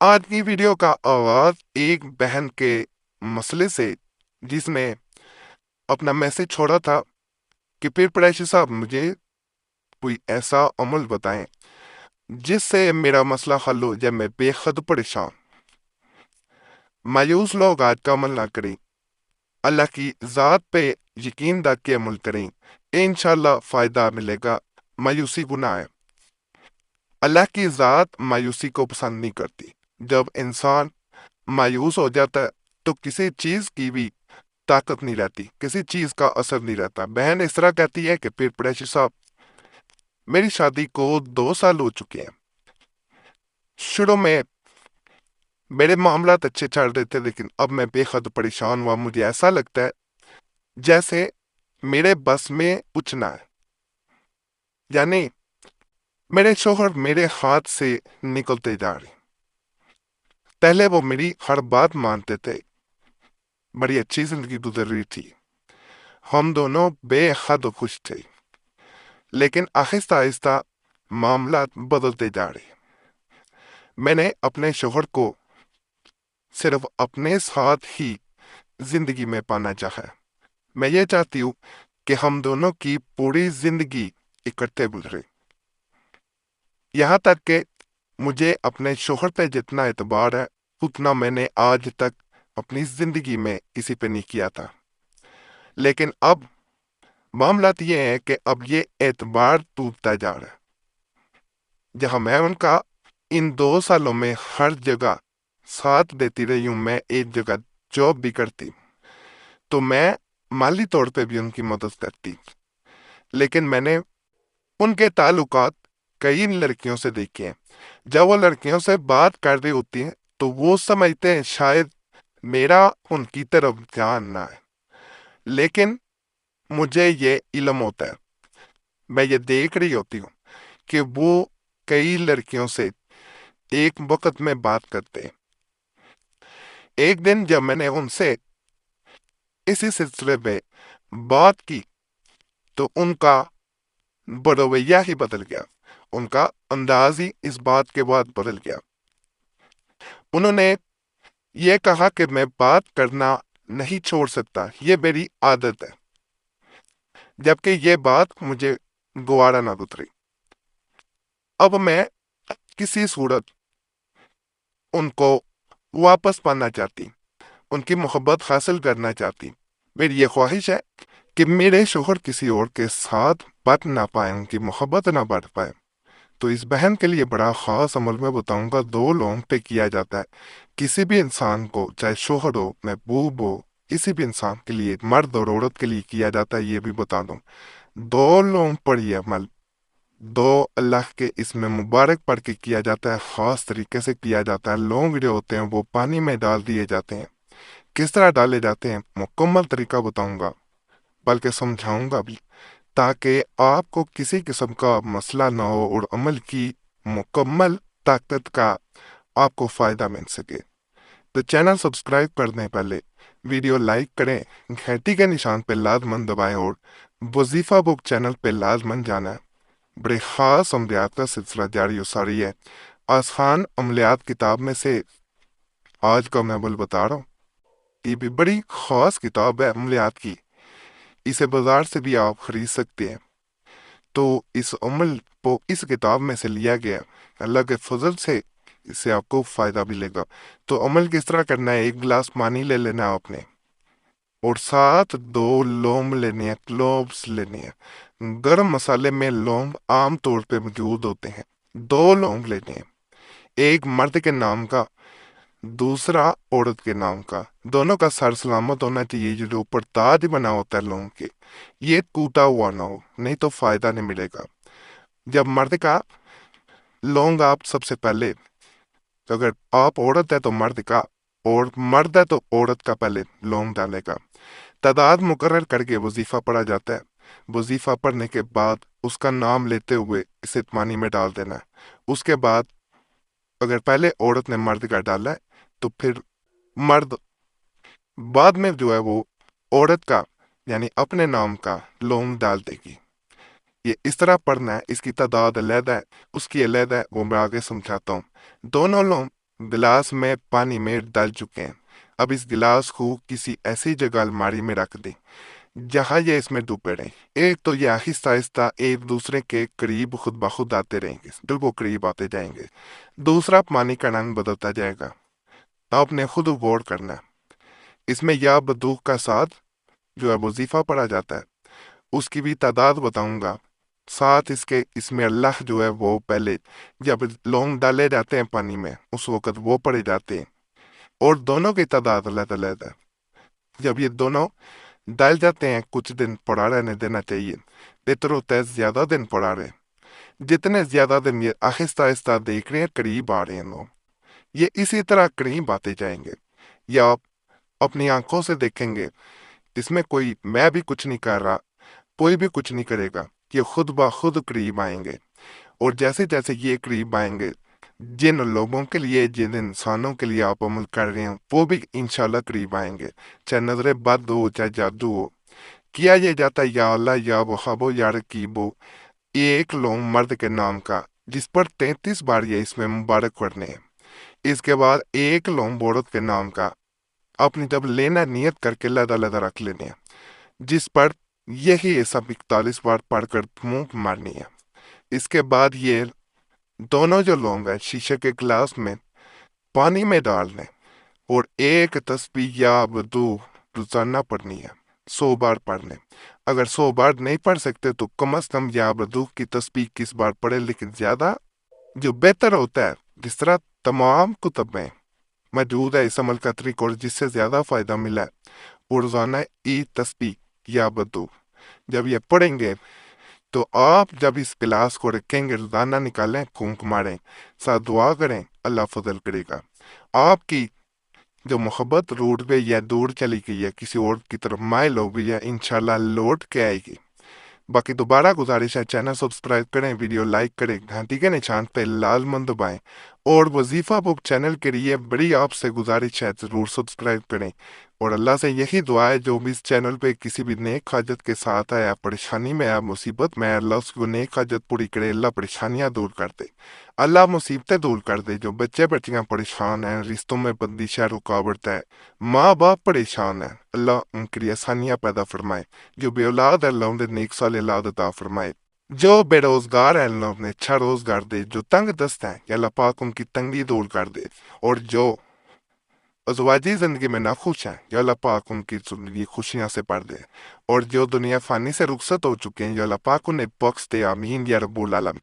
आज की वीडियो का आगाज एक बहन के मसले से, जिसने अपना मैसेज छोड़ा था कि पीर कुरैशी साहब मुझे कोई ऐसा अमल बताएं जिससे मेरा मसला हल हो जाए। मैं बेहद परेशान। मायूस लोग आज का अमल ना करें, अल्लाह की ज़ात पे यकीन रख के अमल करें, इंशाल्लाह फ़ायदा मिलेगा। मायूसी गुनाह है। अल्लाह की ज़ात मायूसी को पसंद नहीं करती। जब इंसान मायूस हो जाता है तो किसी चीज़ की भी ताकत नहीं रहती, किसी चीज का असर नहीं रहता। बहन इस तरह कहती है कि पीर कुरैशी साहब, मेरी शादी को 2 साल हो चुके हैं। शुरू में मेरे मामला अच्छे चल रहे थे, लेकिन अब मैं बेहद परेशान हुआ। मुझे ऐसा लगता है जैसे मेरे बस में कुछ ना है। यानी मेरे शोहर मेरे हाथ से निकलते जा रहे। पहले वो मेरी हर बात मानते थे, बड़ी अच्छी जिंदगी गुजर रही थी, हम दोनों बेहद खुश थे। लेकिन आहिस्ता आहिस्ता मामला बदलते जा रहे। मैंने अपने शोहर को सिर्फ अपने साथ ही जिंदगी में पाना चाहा है। मैं ये चाहती हूँ कि हम दोनों की पूरी जिंदगी इकट्ठे गुजरे। यहाँ तक कि मुझे अपने शोहर पे जितना एतबार है, उतना मैंने आज तक अपनी जिंदगी में किसी पे नहीं किया था। लेकिन अब मामला तो ये है कि अब ये एतबार टूटता जा रहा है। जहां मैं उनका इन 2 सालों में हर जगह साथ देती रही हूं, मैं एक जगह जॉब भी करती, तो मैं माली तौर पे भी उनकी मदद करती। लेकिन मैंने उनके ताल्लुकात कई लड़कियों से देखे हैं। जब वो लड़कियों से बात कर रही होती हैं तो वो समझते हैं शायद मेरा उनकी तरफ ध्यान ना है। लेकिन मुझे ये इल्म होता है, मैं ये देख रही होती हूँ कि वो कई लड़कियों से एक वक्त में बात करते हैं। एक दिन जब मैंने उनसे इसी सिलसिले में बात की तो उनका रवैया ही बदल गया, उनका अंदाज ही इस बात के बाद बदल गया। उन्होंने ये कहा कि मैं बात करना नहीं छोड़ सकता, ये मेरी आदत है। जबकि ये बात मुझे गवारा ना गुजरी। अब मैं किसी सूरत उनको वापस पाना चाहती, उनकी मोहब्बत हासिल करना चाहती। मेरी ये ख्वाहिश है कि मेरे शोहर किसी और के साथ बट ना पाए, उनकी मोहब्बत ना बढ़ पाए। तो इस बहन के लिए बड़ा खास अमल मैं बताऊंगा, 2 लोगों पे किया जाता है। किसी भी इंसान को, चाहे शोहर हो, महबूब हो, किसी भी इंसान के लिए, मर्द और औरत के लिए किया जाता है, ये भी बता दूं। 2 लोगों पर ये अमल, दो अल्लाह के इसमें मुबारक पढ़ के किया जाता है। खास तरीके से किया जाता है। लौंग जो होते हैं वो पानी में डाल दिए जाते हैं। किस तरह डाले जाते हैं मुकम्मल तरीका बताऊंगा, बल्कि समझाऊंगा भी, ताकि आपको किसी किस्म का मसला ना हो और अमल की मुकम्मल ताकत का आपको फायदा मिल सके। तो चैनल सब्सक्राइब करने पहले वीडियो लाइक करें, घंटी के निशान पे लाजमन दबाएं और वजीफा बुक चैनल पे लाजमन जाना है। बड़े खास अमलियात का सिलसिला जारी हो सारी है। आसान अमलियात किताब में से आज का मैं बल बता रहा हूँ। ये भी बड़ी खास किताब है अमलियात की, इसे बाजार से भी आप खरीद सकते हैं। तो इस अमल को इस किताब में से लिया गया। अल्लाह के फजल से इससे आपको फायदा मिलेगा। तो अमल किस तरह करना है, 1 गिलास पानी ले लेना है आपने, और साथ 2 लौंग लेने हैं, क्लोव्स लेने हैं। गरम मसाले में लौंग आम तौर पे मौजूद होते हैं। 2 लौंग लेने हैं, एक मर्द के नाम का, दूसरा औरत के नाम का। दोनों का सर सलामत होना चाहिए। जो ऊपर ताज बना होता है लौंग के, ये टूटा हुआ ना हो, नहीं तो फायदा नहीं मिलेगा। जब मर्द का लौंग आप सबसे पहले, तो अगर आप औरत है तो मर्द का, और मर्द है तो औरत का पहले लौंग डालेगा। तादाद मुकर्रर करके वजीफा पढ़ा जाता है। वजीफा पढ़ने के बाद उसका नाम लेते हुए इसे पानी में डाल देना है। उसके बाद अगर पहले औरत ने मर्द का डाला है तो फिर मर्द बाद में जो है वो औरत का, यानी अपने नाम का लौंग डाल देगी। ये इस तरह पढ़ना है। इसकी तादाद अलहदा है, उसकी अलहदा है, वो मैं आगे समझाता हूँ। दोनों लौंग گلاس میں پانی میں ڈال چکے ہیں۔ اب اس گلاس کو کسی ایسی جگہ الماری میں رکھ دیں جہاں یہ اس میں ڈوبے رہیں۔ ایک تو یہ آہستہ آہستہ ایک دوسرے کے قریب خود بخود آتے رہیں گے، بالکل قریب آتے جائیں گے۔ دوسرا، پانی کا رنگ بدلتا جائے گا۔ آپ نے خود غور کرنا ہے۔ اس میں یا بدوخ کا ساتھ جو ہے وظیفہ پڑھا جاتا ہے، اس کی بھی تعداد بتاؤں گا۔ ساتھ اس میں اللہ جو ہے وہ پہلے جب لونگ ڈالے جاتے ہیں پانی میں اس وقت وہ پڑے جاتے ہیں، اور دونوں کی تعداد علیحدہ علیحدہ۔ جب یہ دونوں ڈال جاتے ہیں کچھ دن پڑا رہنے دینا چاہیے، بہتر ہوتا ہے زیادہ دن پڑا رہے۔ جتنے زیادہ دن یہ آہستہ آہستہ دیکھ رہے ہیں قریب آ رہے ہیں لوگ، یہ اسی طرح قریب آتے جائیں گے۔ یا آپ اپنی آنکھوں سے دیکھیں گے، اس میں کوئی میں بھی کچھ نہیں کر رہا، کوئی بھی کچھ نہیں کرے گا، یہ خود بخود قریب آئیں گے۔ اور جیسے جیسے یہ قریب آئیں گے، جن لوگوں کے لیے جن انسانوں کے لیے آپ عمل کر رہے ہیں وہ بھی انشاءاللہ قریب آئیں گے، چاہے نظر بد ہو چاہے جادو ہو۔ کیا یہ جاتا ہے یا اللہ یا وہاب ہو یا رقیب ہو، یہ ایک لونگ مرد کے نام کا، جس پر 33 بار یہ اس میں مبارک پڑھنے ہیں۔ اس کے بعد ایک لونگ عورت کے نام کا، اپنی جب لینا نیت کر کے لدا لدا رکھ لینے ہیں، جس پر یہی سب 41 بار پڑھ کر منہ مارنی ہے۔ اس کے بعد یہ دونوں جو لونگ ہیں شیشے کے گلاس میں پانی میں ڈالنے، اور ایک تسبیح یا بدو روزانہ پڑھنی ہے، 100 بار پڑھنے۔ اگر 100 بار نہیں پڑھ سکتے تو کم از کم یا بدو کی تسبیح کس بار پڑھے، لیکن زیادہ جو بہتر ہوتا ہے، جس طرح تمام کتب میں موجود ہے اس عمل کا طریقہ اور جس سے زیادہ فائدہ ملا ہے، وہ روزانہ تسبیح یا بدو جب یہ پڑھیں گے تو آپ جب اس گلاس کو رکھیں گے روزانہ نکالیں، پھونک ماریں، ساتھ دعا کریں، اللہ فضل کرے گا۔ آپ کی جو محبت روٹ پہ یا دور چلی گئی ہے کسی اور کی طرف مائل ہو گئی ہے، انشاءاللہ لوٹ کے آئے گی۔ باقی دوبارہ گزارش ہے، چینل سبسکرائب کریں، ویڈیو لائک کریں، گھنٹی کے نشان پہ لال من دبائیں، اور وظیفہ بک چینل کے لیے بڑی آپ سے گزارش ہے ضرور سبسکرائب کریں۔ اور اللہ سے یہی دعا ہے جو بھی اس چینل پہ کسی بھی نیک حاجت کے ساتھ آیا، پریشانی میں آیا، مصیبت میں آیا، اللہ اس کو نیک حاجت پوری کرے، اللہ پریشانیاں دور کر دے، اللہ مصیبتیں دور کر دے۔ جو بچے بچیاں پریشان ہیں، رشتوں میں بندش ہے، رکاوٹ ہے، ماں باپ پریشان ہیں، اللہ ان کے لیے آسانیاں پیدا فرمائے۔ جو بے اولاد ہے اللہ انہیں نیک سال اولاد عطا فرمائے۔ جو بے روزگار ہیں اللہ انہیں اچھا روزگار دے۔ جو تنگ دست ہیں کہ اللہ پاک ان کی تنگی دور کر دے۔ اور جو ازواجی زندگی میں ناخوش ہیں یا اللہ پاک ان کی زندگی خوشیاں سے بھر دے۔ اور جو دنیا فانی سے رخصت ہو چکے ہیں یا اللہ پاک انہیں بخش دے، آمین یا رب العالمین۔